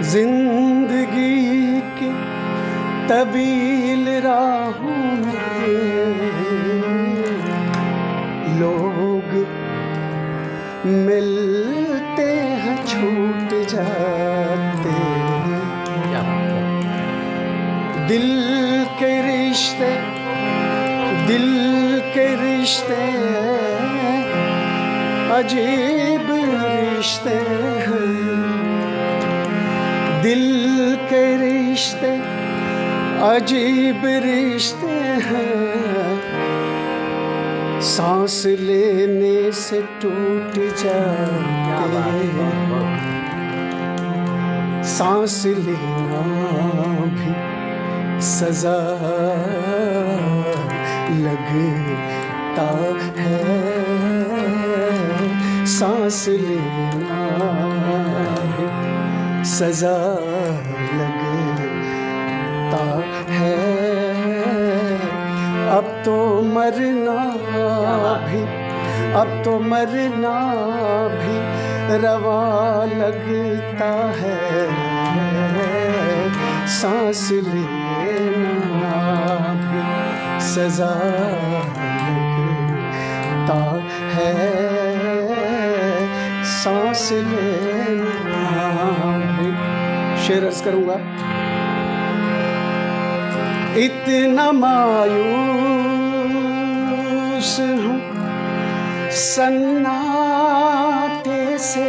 जिंदगी की तवील राहों में लोग मिलते हैं छूट जाते हैं। दिल के रिश्ते अजीब रिश्ते हैं। दिल के रिश्ते अजीब रिश्ते हैं। सांस लेने से टूट जाते हैं। सांस लेना भी सजा लगता है। सांस लेना भी सजा लगता है। अब तो मरना भी रवा लगता है। सांस लेना भी सजा लगता है। सांस लेना भी। शेर अर्ज करूँगा। इतना मायूस हूँ सन्नाटे से।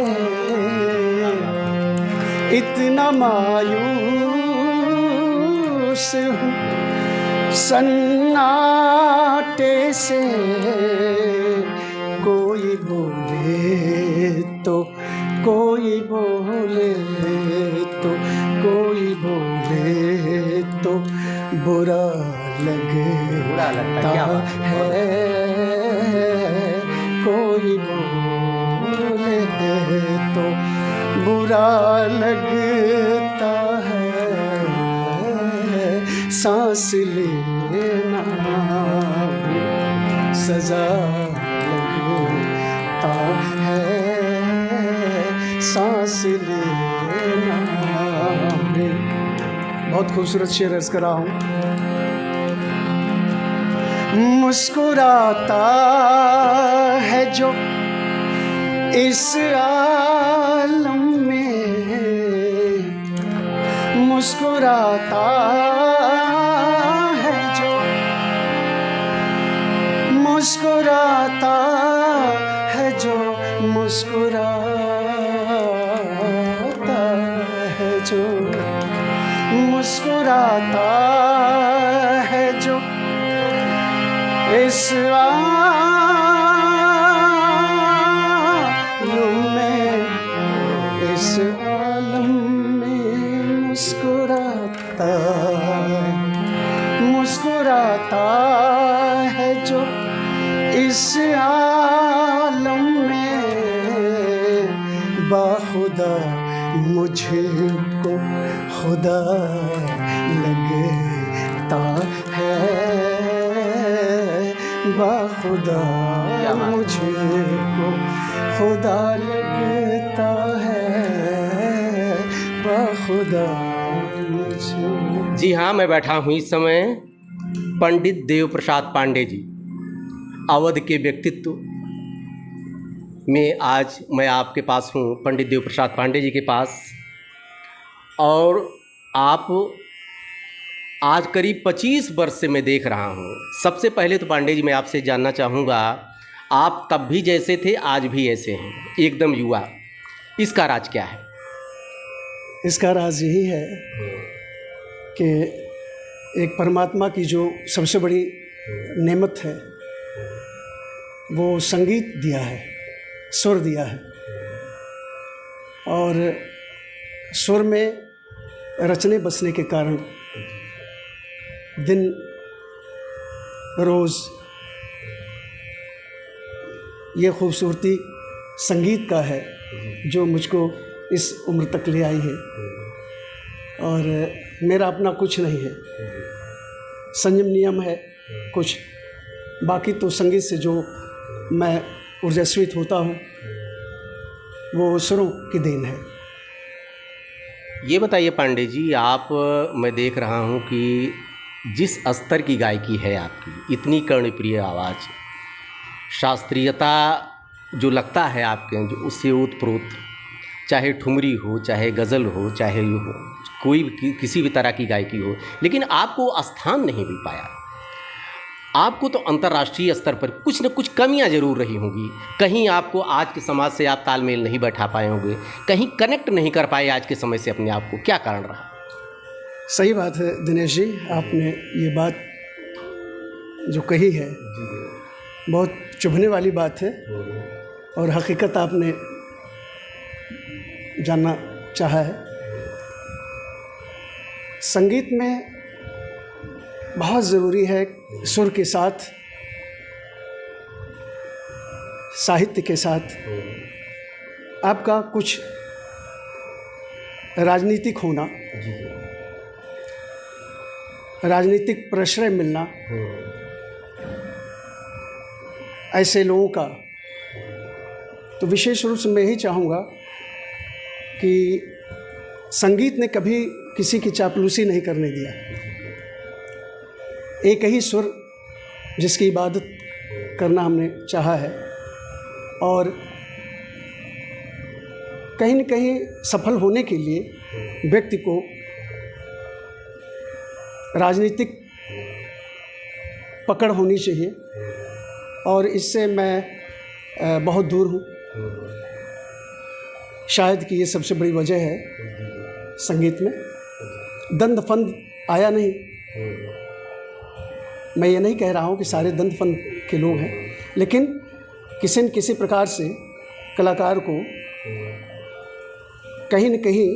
इतना मायूस हूँ सन्नाटे से। कोई बोले तो कोई बोले तो बुरा लगता है। कोई बोले तो बुरा लगता है। सांस लेना भी सजा लगता है। सांस लेना भी। बहुत खूबसूरत शेर अर्ज कर रहा हूँ। मुस्कुराता है जो इस आलम में। मुस्कुराता है जो मुस्कुराता है जो मुस्कुराता है जो मुस्कुराता है जो इस आलम में मुस्कुराता है जो इस आलम में। बाखुदा मुझको खुदा लगता है। बाखुदा मुझको खुदा लगता है। बाखुदा मुझको। जी हाँ, मैं बैठा हूँ इस समय पंडित देव प्रसाद पांडे जी। अवध के व्यक्तित्व में आज मैं आपके पास हूँ, पंडित देव प्रसाद पांडे जी के पास। और आप आज करीब 25 वर्ष से मैं देख रहा हूँ। सबसे पहले तो पांडे जी मैं आपसे जानना चाहूँगा, आप तब भी जैसे थे आज भी ऐसे हैं, एकदम युवा। इसका राज क्या है? इसका राज यही है कि एक परमात्मा की जो सबसे बड़ी नेमत है वो संगीत दिया है, सुर दिया है। और सुर में रचने बसने के कारण दिन रोज़ ये खूबसूरती संगीत का है जो मुझको इस उम्र तक ले आई है। और मेरा अपना कुछ नहीं है, संयम नियम है कुछ, बाकी तो संगीत से जो मैं ऊर्जास्वित होता हूँ वो सुरों की देन है। ये बताइए पांडे जी, आप मैं देख रहा हूँ कि जिस स्तर की गायकी है आपकी, इतनी कर्णप्रिय आवाज़, शास्त्रीयता जो लगता है आपके जो उससे ओतप्रोत, चाहे ठुमरी हो, चाहे गज़ल हो, चाहे यूँ हो, कोई भी किसी भी तरह की गायकी हो, लेकिन आपको स्थान नहीं मिल पाया। आपको तो अंतर्राष्ट्रीय स्तर पर कुछ न कुछ कमियां ज़रूर रही होंगी। कहीं आपको आज के समाज से आप तालमेल नहीं बैठा पाए होंगे, कहीं कनेक्ट नहीं कर पाए आज के समय से अपने आप को, क्या कारण रहा? सही बात है दिनेश जी, आपने ये बात जो कही है बहुत चुभने वाली बात है और हकीकत आपने जानना चाहा है। संगीत में बहुत ज़रूरी है सुर के साथ, साहित्य के साथ आपका कुछ राजनीतिक होना, राजनीतिक प्रश्रय मिलना, ऐसे लोगों का। तो विशेष रूप से मैं ही चाहूँगा कि संगीत ने कभी किसी की चापलूसी नहीं करने दिया। एक ही सुर जिसकी इबादत करना हमने चाहा है और कहीं न कहीं सफल होने के लिए व्यक्ति को राजनीतिक पकड़ होनी चाहिए और इससे मैं बहुत दूर हूँ। शायद कि ये सबसे बड़ी वजह है संगीत में। दंड फंद आया नहीं, मैं ये नहीं कह रहा हूँ कि सारे दंड फंद के लोग हैं, लेकिन किसी न किसी प्रकार से कलाकार को कहीं न कहीं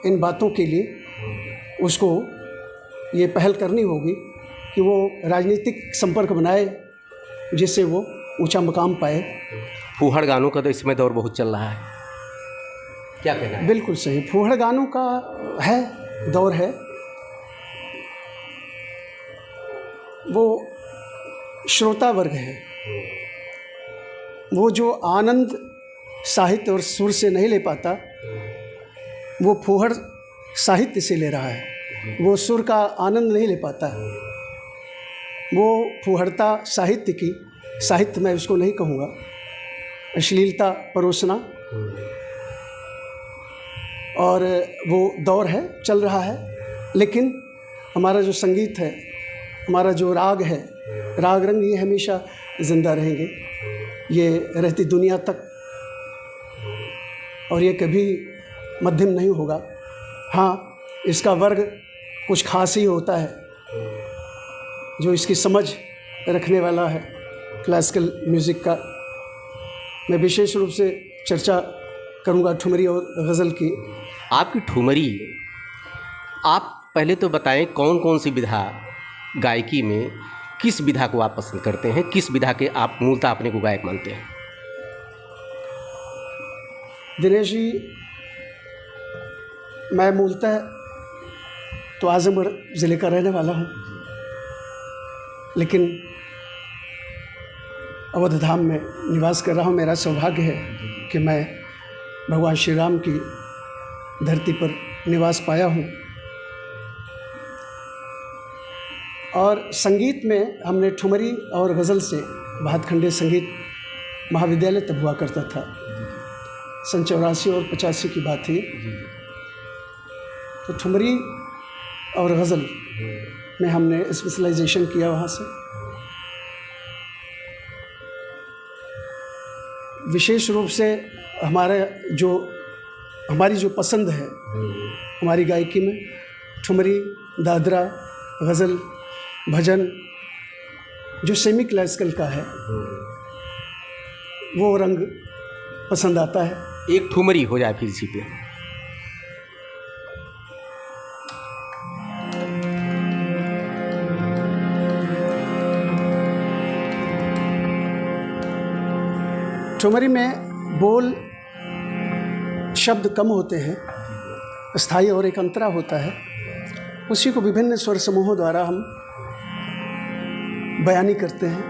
इन बातों के लिए उसको ये पहल करनी होगी कि वो राजनीतिक संपर्क बनाए जिससे वो ऊंचा मुकाम पाए। फूहड़ गानों का तो इस समय दौर बहुत चल रहा है, क्या कहना है? बिल्कुल सही, फूहड़ गानों का है दौर है। वो श्रोता वर्ग है, वो जो आनंद साहित्य और सुर से नहीं ले पाता वो फूहड़ साहित्य से ले रहा है। वो सुर का आनंद नहीं ले पाता, वो फूहड़ता साहित्य की, साहित्य मैं उसको नहीं कहूँगा, अश्लीलता परोसना, और वो दौर है, चल रहा है। लेकिन हमारा जो संगीत है, हमारा जो राग है, राग रंग, ये हमेशा ज़िंदा रहेंगे, ये रहती दुनिया तक, और ये कभी मध्यम नहीं होगा। हाँ, इसका वर्ग कुछ खास ही होता है जो इसकी समझ रखने वाला है क्लासिकल म्यूज़िक का। मैं विशेष रूप से चर्चा करूँगा ठुमरी और गज़ल की। आपकी ठुमरी, आप पहले तो बताएं कौन कौन सी विधा गायकी में, किस विधा को आप पसंद करते हैं, किस विधा के आप मूलतः अपने को गायक मानते हैं? दिनेश जी, मैं मूलतः तो आज़मगढ़ ज़िले का रहने वाला हूँ, लेकिन अवध धाम में निवास कर रहा हूँ। मेरा सौभाग्य है कि मैं भगवान श्री राम की धरती पर निवास पाया हूँ। और संगीत में हमने ठुमरी और गज़ल से भातखंडे संगीत महाविद्यालय तब हुआ करता था, सन 84 और 85 की बात थी। तो ठुमरी और गज़ल में हमने स्पेशलाइजेशन किया वहाँ से। विशेष रूप से हमारी जो पसंद है हमारी गायकी में, ठुमरी, दादरा, गज़ल, भजन, जो सेमी क्लासिकल का है वो रंग पसंद आता है। एक ठुमरी हो जाए फिर इसी पे। ठुमरी में बोल शब्द कम होते हैं, स्थायी और एक अंतरा होता है, उसी को विभिन्न स्वर समूहों द्वारा हम बयानी करते हैं।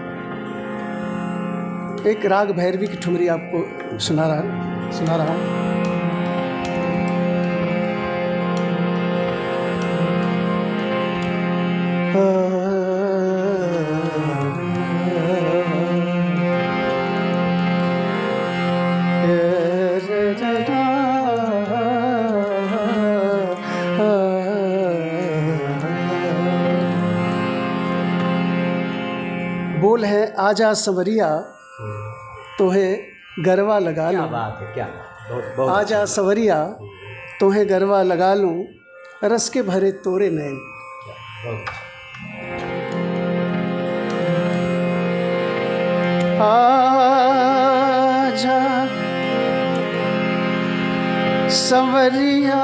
एक राग भैरवी की ठुमरी आपको सुना रहा हूँ। आजा संवरिया तोहे गरवा लगा क्या लूं, बात है, क्या बहुत बहुत आजा संवरिया तोहे गरवा लगा लूं, रस के भरे तोरे नैन। बहुत आजा संवरिया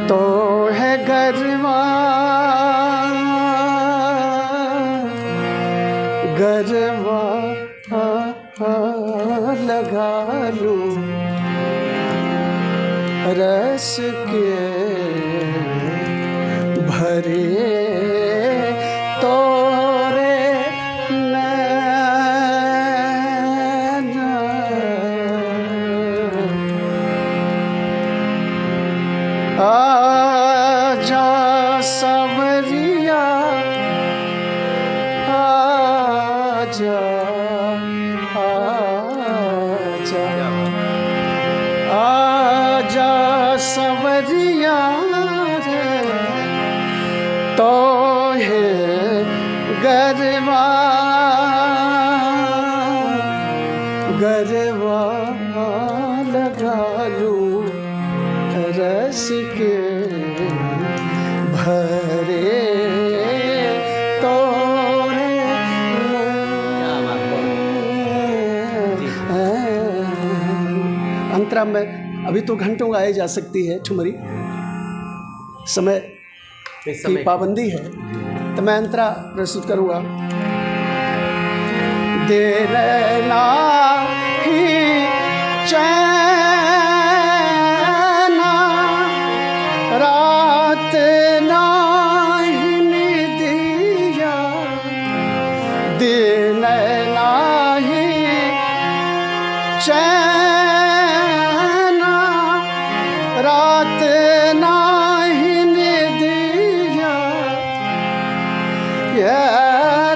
तो है गरवा गरवा लगा लूं, रस के भरे तोरे नैन। आजा सांवरिया आजा आजा आजा संवरिया रे तो है गरवा गरवा लगा लूं, रस के भरे तोरे अंतरा में अभी तो घंटों गाई जा सकती है ठुमरी, समय इस की पाबंदी है, तो मैं अंतरा प्रस्तुत करूँगा। देर नाही चैना रात नाही निदिया, दिन नाही चैना रात नाही निदिया, ये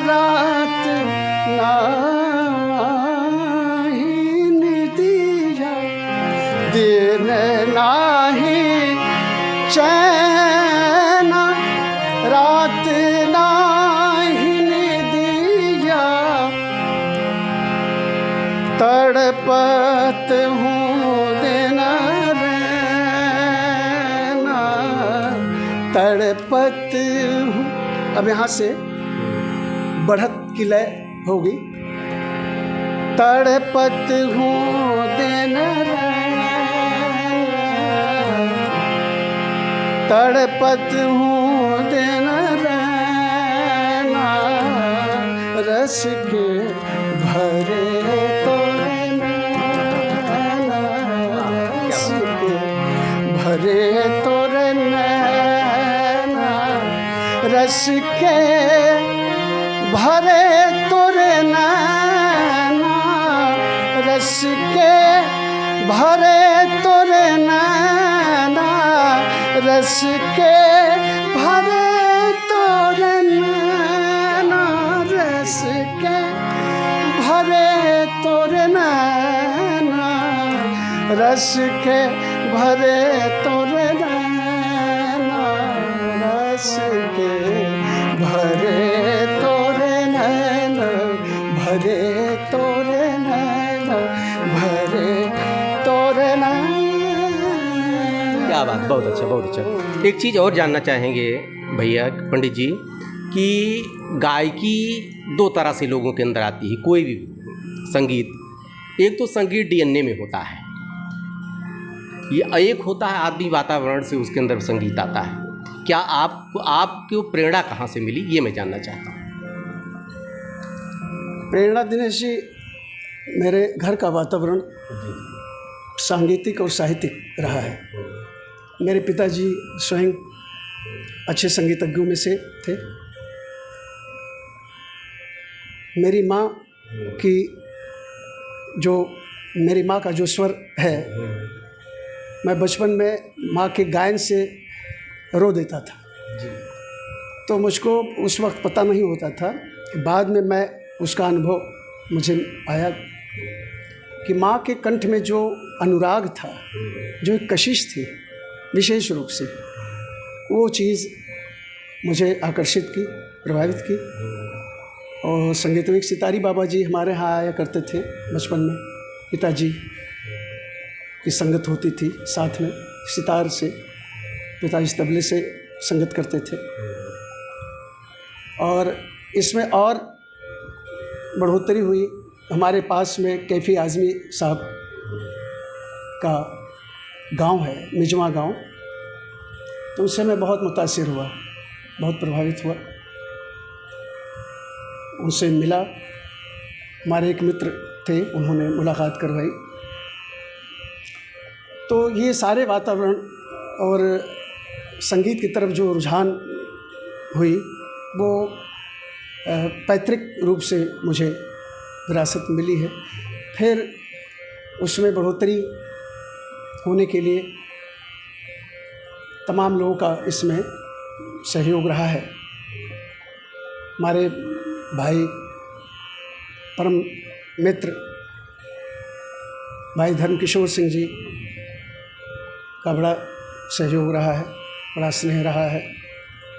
रात नाही निदिया, दिन नाही चैना रात नाही निदिया, तड़पत हूँ दिन रैना, तड़पत हूँ। अब यहाँ से बढ़त की लय होगी। तड़पत हूँ दिन रैना, तड़पत हूँ दिन रैना, रस के भरे तोरे नैना, रस के भरे तोरे नैना, रस के भरे तोरे नैना, रस के भरे तोरे नैना, रस के भरे तोरे नैना, रस के भरे तोरे नैना, रस के भरे तोरे नैना, रस के भरे तोरे नैना, भरे तोरे नैना, भरे तोरे नैना। क्या बात, बहुत अच्छा बहुत अच्छा। एक चीज़ और जानना चाहेंगे भैया पंडित जी कि गायकी दो तरह से लोगों के अंदर आती है, कोई भी संगीत। एक तो संगीत डीएनए में होता है, ये एक होता है आदमी वातावरण से उसके अंदर संगीत आता है। क्या आपको प्रेरणा कहाँ से मिली, ये मैं जानना चाहता हूँ। प्रेरणा दिनेश जी, मेरे घर का वातावरण सांगीतिक और साहित्यिक रहा है। मेरे पिताजी स्वयं अच्छे संगीतज्ञों में से थे। मेरी माँ की मेरी माँ का जो स्वर है, मैं बचपन में माँ के गायन से रो देता था। तो मुझको उस वक्त पता नहीं होता था, बाद में मैं उसका अनुभव मुझे आया कि माँ के कंठ में जो अनुराग था, जो एक कशिश थी विशेष रूप से, वो चीज़ मुझे आकर्षित की प्रभावित की। और संगीतविक सितारी बाबा जी हमारे यहाँ आया करते थे बचपन में। पिताजी की संगत होती थी साथ में, सितार से, पिताजी तबले से संगत करते थे। और इसमें और बढ़ोतरी हुई। हमारे पास में कैफ़ी आज़मी साहब का गांव है, मिजवा गांव, तो उससे मैं बहुत मुतासिर हुआ, बहुत प्रभावित हुआ। उनसे मिला, हमारे एक मित्र थे, उन्होंने मुलाकात करवाई। तो ये सारे वातावरण और संगीत की तरफ जो रुझान हुई वो पैतृक रूप से मुझे विरासत मिली है। फिर उसमें बढ़ोतरी होने के लिए तमाम लोगों का इसमें सहयोग रहा है। हमारे भाई परम मित्र भाई धर्मकिशोर सिंह जी का बड़ा सहयोग रहा है, बड़ा स्नेह रहा है।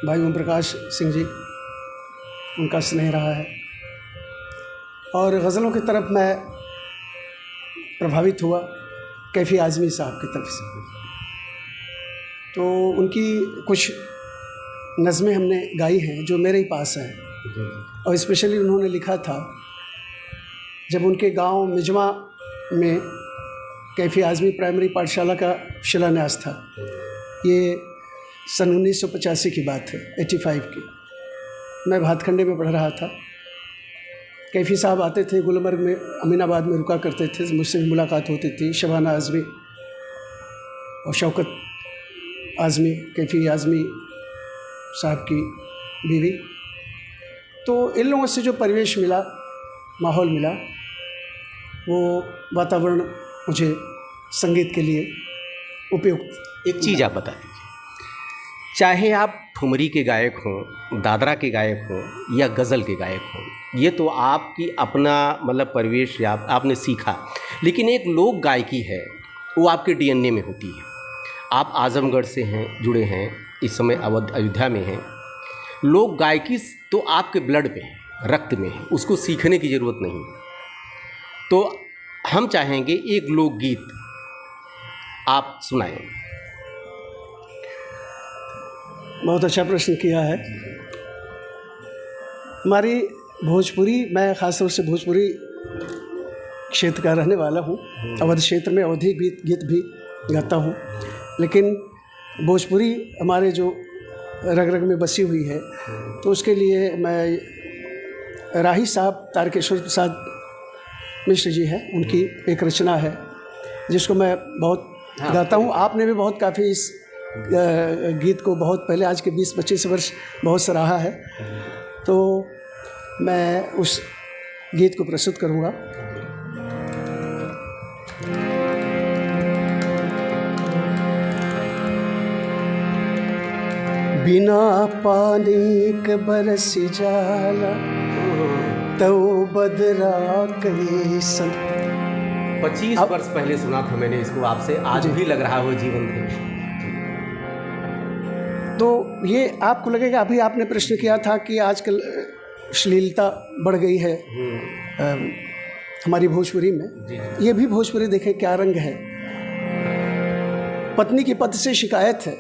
भाई ओम प्रकाश सिंह जी, उनका स्नेह रहा है। और गज़लों की तरफ मैं प्रभावित हुआ कैफ़ी आज़मी साहब की तरफ से। तो उनकी कुछ नज़में हमने गाई हैं जो मेरे ही पास हैं। और स्पेशली उन्होंने लिखा था जब उनके गांव मिजवा में कैफ़ी आज़मी प्राइमरी पाठशाला का शिलान्यास था। ये सन 1985 की बात है, 85 की। मैं भातखंडे में पढ़ रहा था। कैफ़ी साहब आते थे गुलमर्ग में, अमीनाबाद में रुका करते थे, मुझसे भी मुलाकात होती थी। शबाना आज़मी और शौकत आज़मी, कैफ़ी आज़मी साहब की बीवी। तो इन लोगों से जो परिवेश मिला, माहौल मिला, वो वातावरण मुझे संगीत के लिए उपयुक्त। एक चीज़ आप बता दीजिए, चाहे आप ठुमरी के गायक हों, दादरा के गायक हों या गज़ल के गायक हों, ये तो आपकी अपना मतलब परिवेश या आपने सीखा, लेकिन एक लोक गायकी है वो आपके डीएनए में होती है। आप आज़मगढ़ से हैं, जुड़े हैं, इस समय अयोध्या में हैं। लोक गायकी तो आपके ब्लड में है, रक्त में है, उसको सीखने की ज़रूरत नहीं। तो हम चाहेंगे एक लोकगीत आप सुनाएं। बहुत अच्छा प्रश्न किया है। हमारी भोजपुरी, मैं ख़ास तौर से भोजपुरी क्षेत्र का रहने वाला हूँ। अवध क्षेत्र में अवधी गीत भी गाता हूँ, लेकिन भोजपुरी हमारे जो रग रग में बसी हुई है, तो उसके लिए मैं राही साहब तारकेश्वर प्रसाद मिश्र जी हैं, उनकी एक रचना है जिसको मैं बहुत गाता हूँ। आपने भी बहुत काफ़ी इस गीत को बहुत पहले, आज के 20-25 वर्ष बहुत सराहा है। तो मैं उस गीत को प्रस्तुत करूँगा। बिना पानी के बरस जाला तो बदरा कैसन। 25 वर्ष पहले सुना था मैंने इसको आपसे, आज भी लग रहा है वो जीवन है। तो ये आपको लगेगा, अभी आपने प्रश्न किया था कि आजकल अश्लीलता बढ़ गई है हमारी भोजपुरी में। ये भी भोजपुरी देखें क्या रंग है। पत्नी की पति से शिकायत है,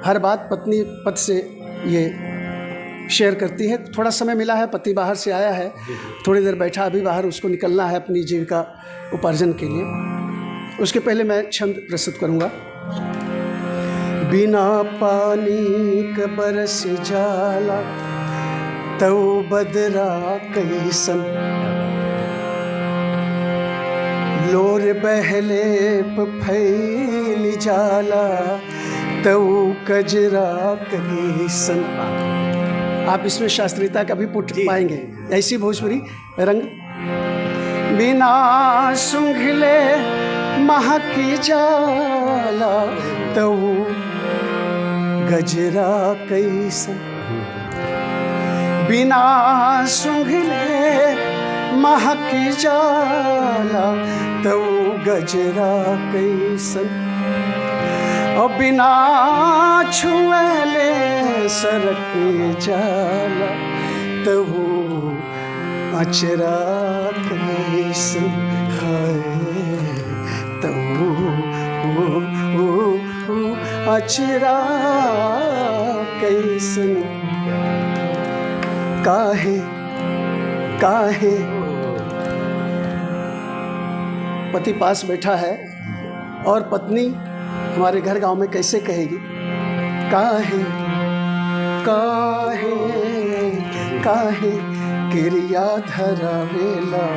हर बात पत्नी पति से ये शेयर करती है। थोड़ा समय मिला है, पति बाहर से आया है, थोड़ी देर बैठा, अभी बाहर उसको निकलना है अपनी जीविका उपार्जन के लिए। उसके पहले मैं छंद प्रस्तुत करूँगा। बिना पानी के बरस जाला तो बदरा कैसन, लोर बहले फैल जाला तो कजरा कैसन। आप इसमें शास्त्रीयता का भी पुट पाएंगे, ऐसी भोजपुरी रंग। बिना सुंघले महकी जाला तो गजरा कैसन, बिना सुंघले महकी जाला तो गजरा कैसन। और बिना छुएले सरक जाला तबू अचरा कैसन है तबू अचरा कैसन काहे काहे पति पास बैठा है और पत्नी हमारे घर गांव में कैसे कहेगी, काहे काहे काहे किरिया धरावेला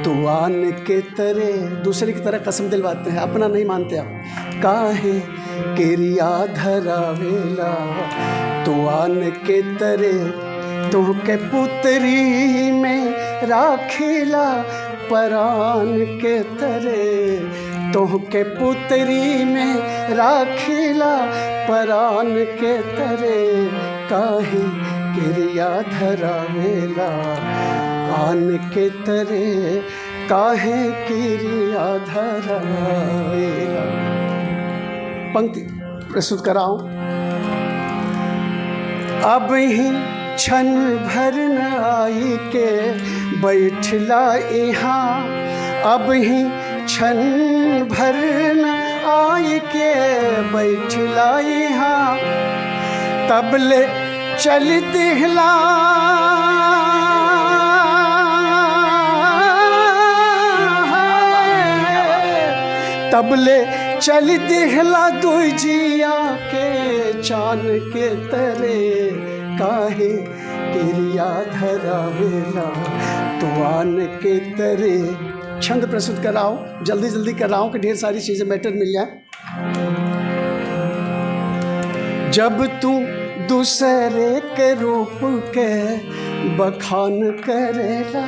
तू आन के तरह, दूसरे की तरह कसम दिलवाते हैं, अपना नहीं मानते आप। काहे किरिया धरावेला तू आन के तरह तुहके पुतरी में राखिला परान के तरह तुहके पुतरी में राखिला परान के तरह काहे किरिया धरावेला आन के तरह काहे किरिया धरावेला। पंक्ति प्रस्तुत कराऊं। अब ही क्षण भर न आई के बैठला यहाँ, अब ही क्षण भर न आई के बैठला यहाँ तबले चल दिहला तबले चल दिहला दुजिया के चान के तरे काहे किरिया धरावेला तो आन के तरे। छंद प्रस्तुत कराओ, जल्दी जल्दी कराओ कि ढेर सारी चीज़ें मैटर मिल जाए। जब तू दूसरे के रूप के बखान करेला,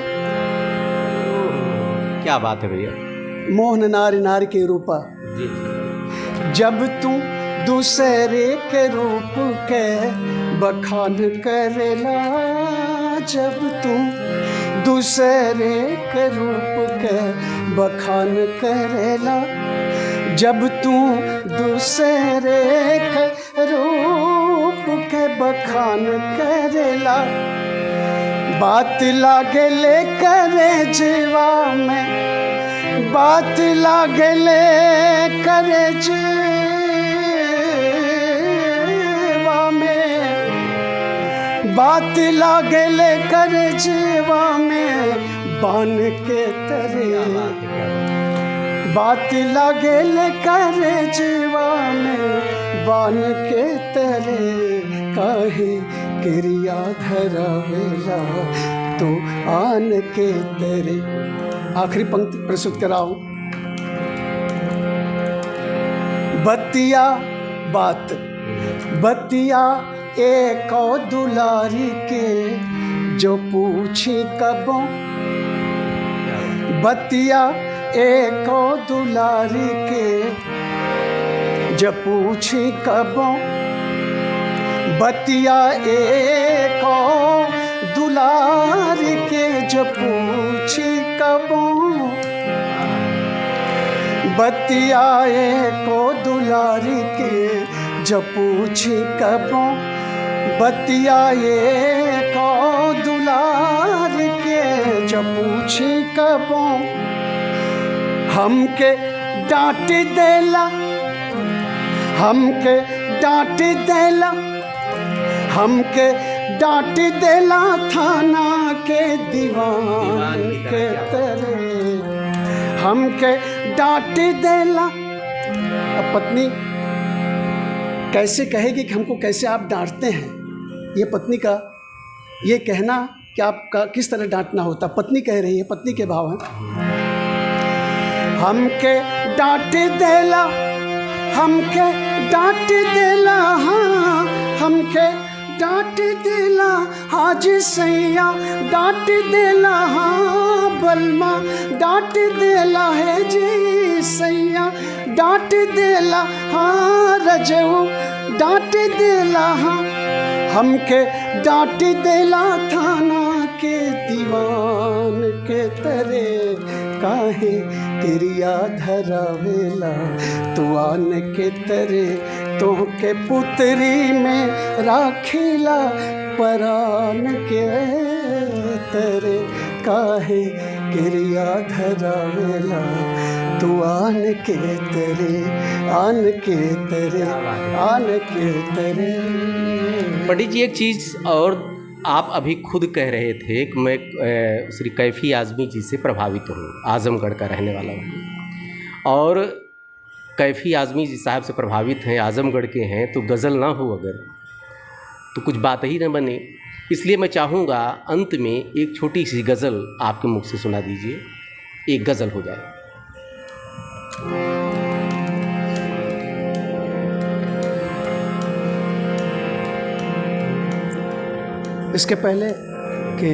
क्या बात है भैया, मोहन नारी नारी के रूपा। जब तू दूसरे के रूप के बखान करेला, जब तू दूसरे के रूप के बखान करेला, जब तू दूसरे के रूप के बखान करेला, बात लागे ले करे जीवा में, बात लागे ले करे जीवा में, बात लागे ले करे जीवा में बान के तरे, बात लागे ले करे जीवा में बान के तरे काहे किरिया धरावेला तो आन के तरे। आखिरी पंक्ति प्रस्तुत कराओ। बतिया बात बतिया एक दुलारी के जो पूछी कबों, बतिया एक दुलारी के जो पूछी कबों, बतिया एक दुलारी के जो पूछी कबों, बतिया एक दुलारी के जो पूछी कबों, बतिया एक दुलारी के जो पूछी कबों, हमके डांट देला, हमके डांट देला, हमके डांट देला थाना के दीवान के तरह, हमके डांट देला। अब पत्नी कैसे कहेगी कि हमको कैसे आप डांटते हैं, ये पत्नी का ये कहना कि आपका किस तरह डांटना होता। पत्नी कह रही है, पत्नी के भाव हैं। हमके डांट देला, हमके डांट देला, हाँ हमके डांट देला, हाज सैया डांट देला, हाँ बलमा डांट देला है जी सैया डांट देला, हाँ रजऊ डांट देला, हाँ हमके डांट देला थाना के दीवान के तरे काहे क्रिया धरावेला तू आन के तरे तोहके पुत्री में राखीला परान के तरे काहे क्रिया धरावेला तू आन के तरे आन के तरे आन के तरे। पंडित जी एक चीज़ और आप अभी खुद कह रहे थे कि मैं श्री कैफी आज़मी जी से प्रभावित हूँ, आज़मगढ़ का रहने वाला हूँ और कैफी आज़मी जी साहब से प्रभावित हैं, आज़मगढ़ के हैं, तो गज़ल ना हो अगर तो कुछ बात ही न बने। इसलिए मैं चाहूँगा अंत में एक छोटी सी गज़ल आपके मुख से सुना दीजिए, एक गज़ल हो जाए। इसके पहले कि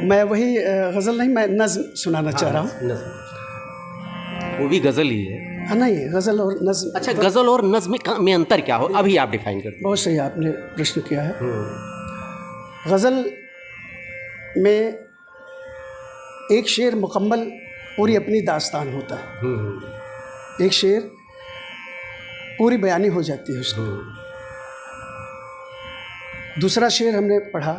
मैं वही गज़ल नहीं, मैं नज़्म सुनाना चाह रहा हूँ। वो भी गज़ल ही है। हाँ नहीं, गज़ल और नज़्म। अच्छा, गज़ल और नज़्म में अंतर क्या हो, अभी आप डिफाइन कर दीजिए। बहुत सही आपने प्रश्न किया है। गज़ल में एक शेर मुकम्मल पूरी अपनी दास्तान होता है, एक शेर पूरी बयानी हो जाती है उसकी। दूसरा शेर हमने पढ़ा,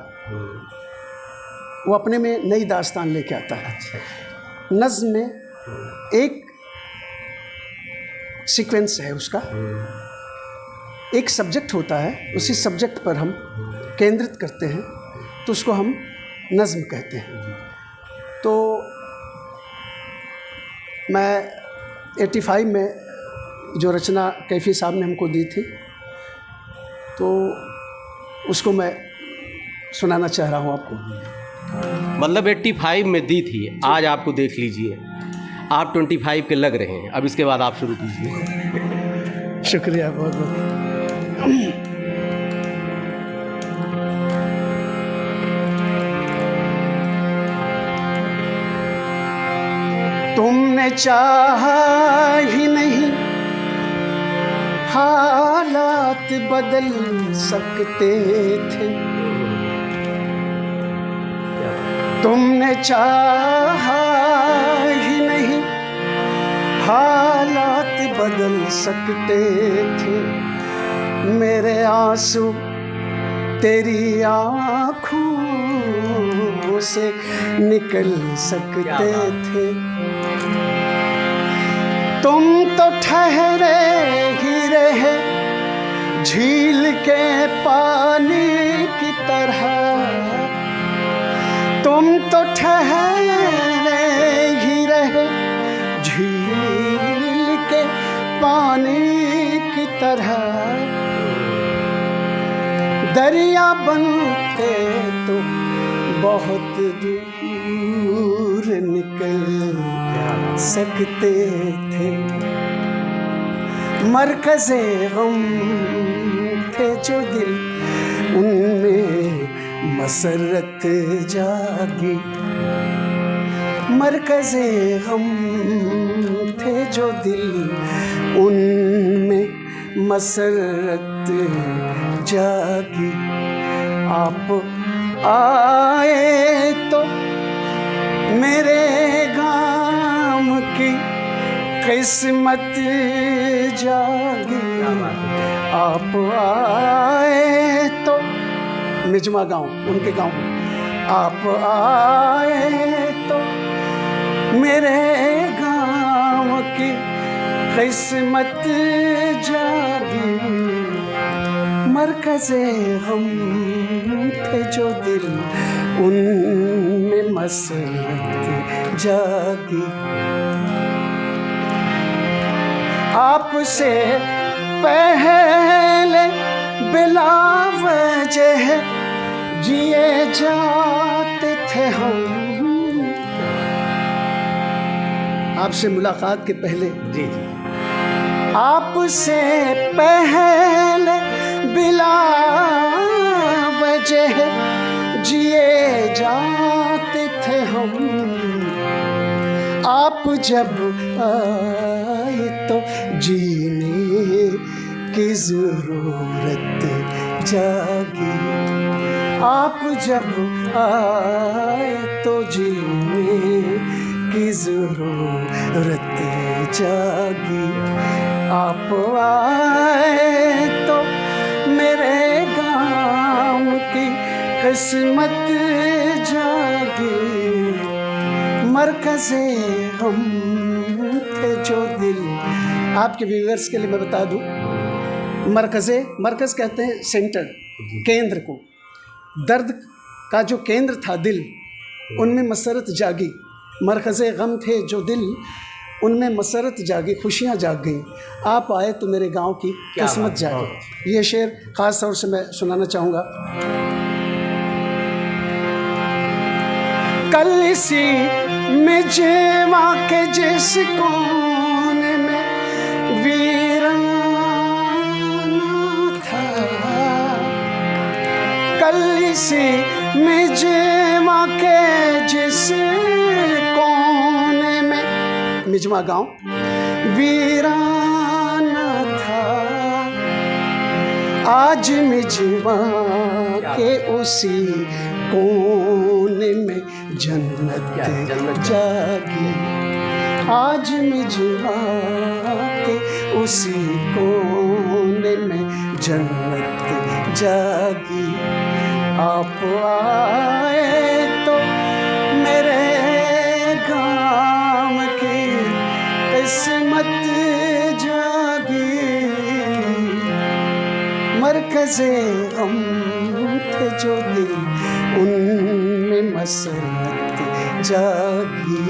वो अपने में नई दास्तान लेके आता है। नज़्म में एक सीक्वेंस है उसका, एक सब्जेक्ट होता है, उसी सब्जेक्ट पर हम केंद्रित करते हैं तो उसको हम नज़्म कहते हैं। तो मैं 85 में जो रचना कैफी साहब ने हमको दी थी तो उसको मैं सुनाना चाह रहा हूँ आपको। मतलब 85 में दी थी, आज आपको देख लीजिए आप 25 के लग रहे हैं। अब इसके बाद आप शुरू कीजिए। शुक्रिया बहुत बहुत। तुमने चाहा ही नहीं हालात बदल सकते थे, तुमने चाहा ही नहीं हालात बदल सकते थे, मेरे आंसू तेरी आँखों से निकल सकते थे। तुम तो ठहरे ही रहे झील के पानी की तरह, तुम तो ठहरे ही रहे झील के पानी की तरह, दरिया बनते तो बहुत दूर निकल सकते थे, मरकज़े गम थे जो दिल उनमें मसरत जागी, मरकज़े गम थे जो दिल उनमें मसरत जागी। आप आए तो मेरे गाम की किस्मत जागी, आप आए तो मिजमा गाँव उनके गाँव, आप आए तो मेरे गाँव की किस्मत जागी, मरकज़े हम थे जो दिल उनमें मसरत जागी। आपसे पहले बिला वजह जिए जाते थे हम, आपसे मुलाकात के पहले जी आपसे पहले बिला वजह जिए जाते थे हम, आप जब आए तो जीने की ज़रूरत जागी, आप जब आए तो जीने की ज़रूरत जागी, आप आए तो मेरे गाँव की किस्मत जागी। मरकज़े हम थे जो दिल, आपके व्यूअर्स के लिए मैं बता दूं, मरकज़ कहते हैं सेंटर, केंद्र को। दर्द का जो केंद्र था दिल, उनमें मसरत जागी। मरकज़े गम थे जो दिल, उनमें मसरत जागी, खुशियाँ जाग गई। आप आए तो मेरे गांव की किस्मत जागी। ये शेर ख़ास तौर से मैं सुनाना चाहूँगा। कल इसी मिजवा के जिस कोने में वीराना था, कल इसी मिजवा के जिस कोने में, मिजवा गांव वीराना था, आज मिजवा के उसी कोने में जन्नत जागी। आज मिजवा के उसी कोने में जन्नत जागी। आप आए तो मेरे गाँव की किस्मत जागी। मरकज़े हम थे जो दिल, उनमें मसरत जागी,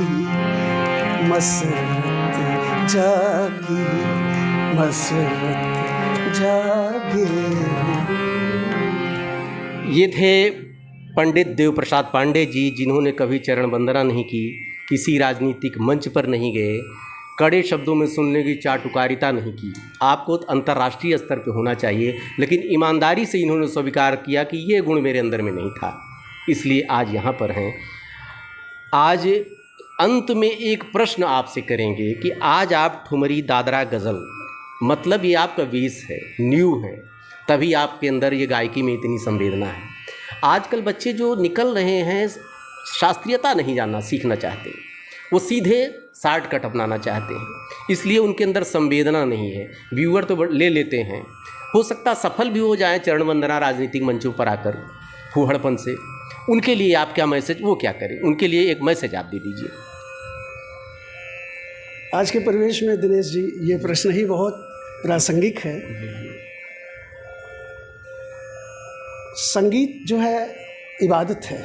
मसरत जागी, मसरत जागी। ये थे पंडित देव प्रसाद पांडे जी, जिन्होंने कभी चरण वंदना नहीं की, किसी राजनीतिक मंच पर नहीं गए, कड़े शब्दों में सुनने की चाटुकारिता नहीं की। आपको अंतर्राष्ट्रीय स्तर पे होना चाहिए, लेकिन ईमानदारी से इन्होंने स्वीकार किया कि ये गुण मेरे अंदर में नहीं था, इसलिए आज यहाँ पर हैं। आज अंत में एक प्रश्न आपसे करेंगे कि आज आप ठुमरी दादरा गज़ल, मतलब ये आपका वेश है, न्यू है, तभी आपके अंदर ये गायकी में इतनी संवेदना है। आजकल बच्चे जो निकल रहे हैं, शास्त्रीयता नहीं जानना सीखना चाहते, वो सीधे शॉर्टकट अपनाना चाहते हैं, इसलिए उनके अंदर संवेदना नहीं है। व्यूअर तो ले लेते हैं, हो सकता सफल भी हो जाए चरण वंदना राजनीतिक मंचों पर आकर फूहड़पन से। उनके लिए आप क्या मैसेज, वो क्या करें, उनके लिए एक मैसेज आप दे दीजिए। आज के परिवेश में दिनेश जी, ये प्रश्न ही बहुत प्रासंगिक है। संगीत जो है इबादत है।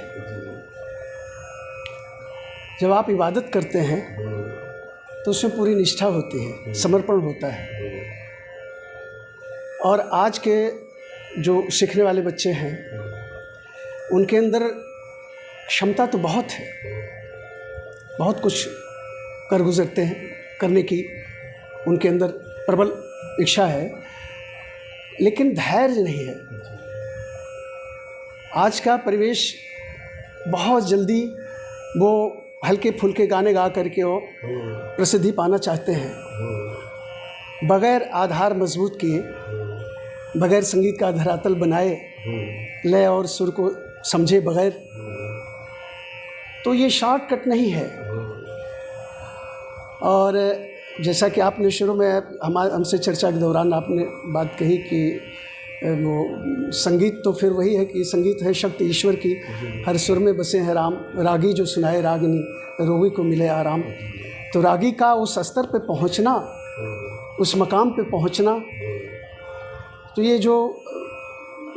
जब आप इबादत करते हैं तो उसमें पूरी निष्ठा होती है, समर्पण होता है। और आज के जो सीखने वाले बच्चे हैं, उनके अंदर क्षमता तो बहुत है, बहुत कुछ कर गुजरते हैं, करने की उनके अंदर प्रबल इच्छा है, लेकिन धैर्य नहीं है। आज का परिवेश बहुत जल्दी वो हल्के फुल्के गाने गा करके वो प्रसिद्धि पाना चाहते हैं, बग़ैर आधार मजबूत किए, बग़ैर संगीत का धरातल बनाए, लय और सुर को समझे बग़ैर, तो ये शॉर्टकट नहीं है। और जैसा कि आपने शुरू में हमसे चर्चा के दौरान आपने बात कही कि वो संगीत तो फिर वही है कि संगीत है शक्ति ईश्वर की, हर सुर में बसे हैं राम, रागी जो सुनाए रागिनी, रोगी को मिले आराम। तो रागी का उस स्तर पे पहुंचना, उस मकाम पे पहुंचना, तो ये जो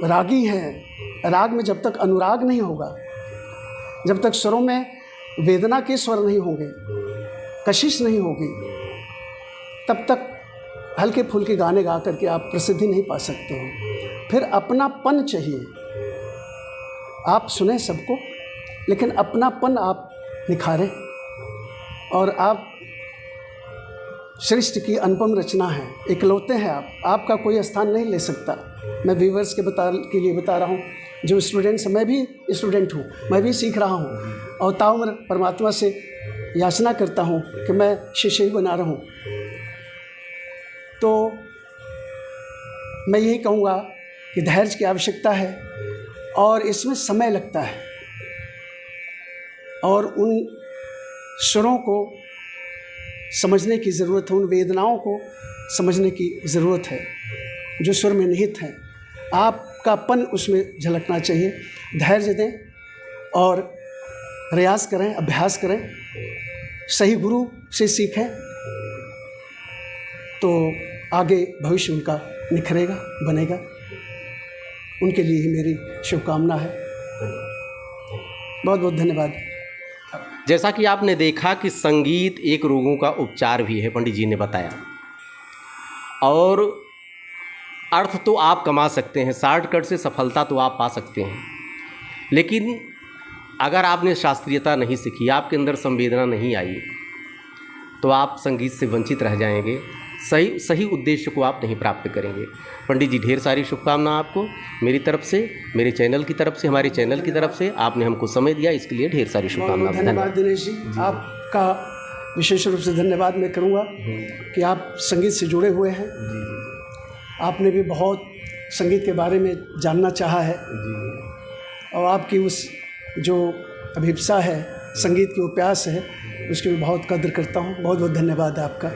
रागी हैं, राग में जब तक अनुराग नहीं होगा, जब तक स्वरों में वेदना के स्वर नहीं होंगे, कशिश नहीं होगी, तब तक हल्के फुल्के गाने गा करके आप प्रसिद्धि नहीं पा सकते हो। फिर अपनापन चाहिए। आप सुने सबको, लेकिन अपनापन आप निखारें। और आप सृष्टि की अनुपम रचना है, इकलौते हैं आप, आपका कोई स्थान नहीं ले सकता। मैं व्यूअर्स के लिए बता रहा हूँ, जो स्टूडेंट्स, मैं भी स्टूडेंट हूँ, मैं भी सीख रहा हूँ, और ताउम्र परमात्मा से याचना करता हूँ कि मैं शिष्य ही बना रहा हूँ। तो मैं यही कहूँगा कि धैर्य की आवश्यकता है, और इसमें समय लगता है और उन स्वरों को समझने की ज़रूरत है, उन वेदनाओं को समझने की ज़रूरत है जो स्वर में निहित हैं। आपकापन उसमें झलकना चाहिए। धैर्य दें और प्रयास करें, अभ्यास करें, सही गुरु से सीखें तो आगे भविष्य उनका निखरेगा, बनेगा। उनके लिए ही मेरी शुभकामना है। बहुत बहुत धन्यवाद। जैसा कि आपने देखा कि संगीत एक रोगों का उपचार भी है, पंडित जी ने बताया, और अर्थ तो आप कमा सकते हैं, शॉर्टकट से सफलता तो आप पा सकते हैं, लेकिन अगर आपने शास्त्रीयता नहीं सीखी, आपके अंदर संवेदना नहीं आई, तो आप संगीत से वंचित रह जाएंगे, सही उद्देश्य को आप नहीं प्राप्त करेंगे। पंडित जी, ढेर सारी शुभकामना आपको मेरी तरफ से, मेरे चैनल की तरफ से, हमारे चैनल की तरफ से। आपने हमको समय दिया, इसके लिए ढेर सारी शुभकामनाएं। धन्यवाद दिनेश जी। आपका विशेष रूप से धन्यवाद मैं करूँगा कि आप संगीत से जुड़े हुए हैं। आपने भी बहुत संगीत के बारे में जानना चाहा है और आपकी उस जो अभिप्सा है, संगीत की वो प्यास है, उसकी भी बहुत कद्र करता हूँ। बहुत बहुत धन्यवाद आपका।